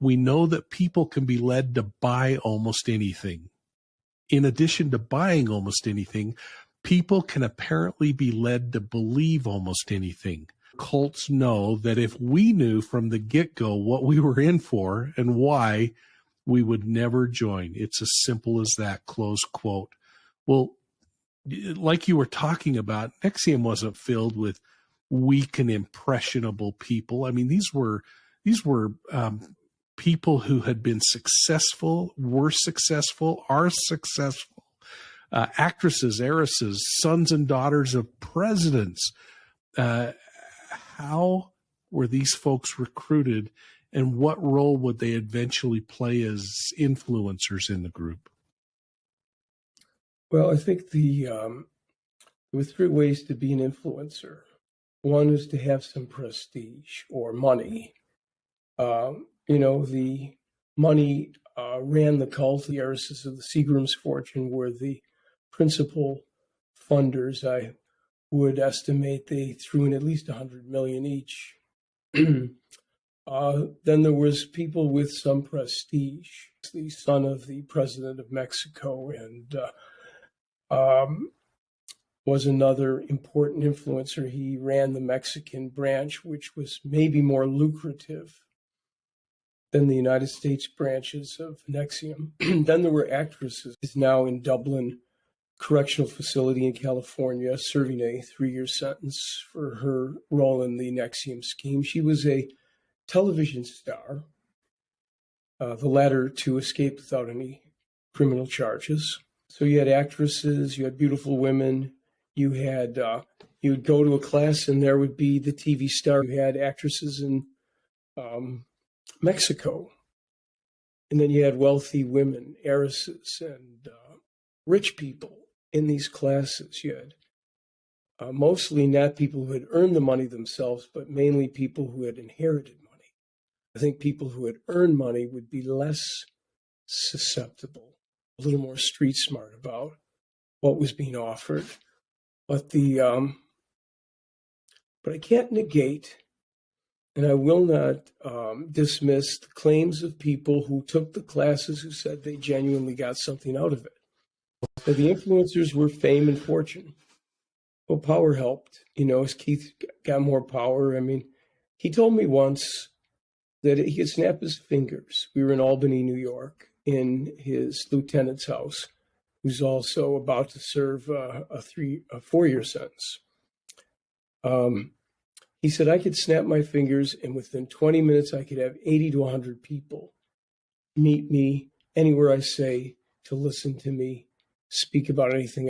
we know that people can be led to buy almost anything. In addition to buying almost anything, people can apparently be led to believe almost anything. Cults know that if we knew from the get-go what we were in for and why, we would never join. It's as simple as that, close quote. Well, like you were talking about, NXIVM wasn't filled with weak and impressionable people. I mean, these were people who had been successful, were successful, are successful, actresses, heiresses, sons and daughters of presidents. How were these folks recruited, and what role would they eventually play as influencers in the group? Well, I think there were three ways to be an influencer. One is to have some prestige or money. The money ran the cult. The heiresses of the Seagram's fortune were the principal funders. I would estimate they threw in at least $100 million each. Then there was people with some prestige. The son of the president of Mexico and was another important influencer. He ran the Mexican branch, which was maybe more lucrative than the United States branches of NXIVM. Then there were actresses. Is now in Dublin Correctional Facility in California, serving a 3-year sentence for her role in the NXIVM scheme. She was a television star, the latter to escape without any criminal charges. So you had actresses, you had beautiful women, you had you would go to a class and there would be the TV star. You had actresses in Mexico, and then you had wealthy women, heiresses, and rich people in these classes. You had mostly not people who had earned the money themselves, but mainly people who had inherited money. I think people who had earned money would be less susceptible, a little more street smart about what was being offered. But but I can't negate, and I will not dismiss the claims of people who took the classes who said they genuinely got something out of it. So the influencers were fame and fortune. Well, power helped, as Keith got more power. I mean, he told me once that he could snap his fingers. We were in Albany, New York, in his lieutenant's house, who's also about to serve a 4-year sentence. He said, I could snap my fingers and within 20 minutes, I could have 80 to 100 people meet me anywhere I say to listen to me speak about anything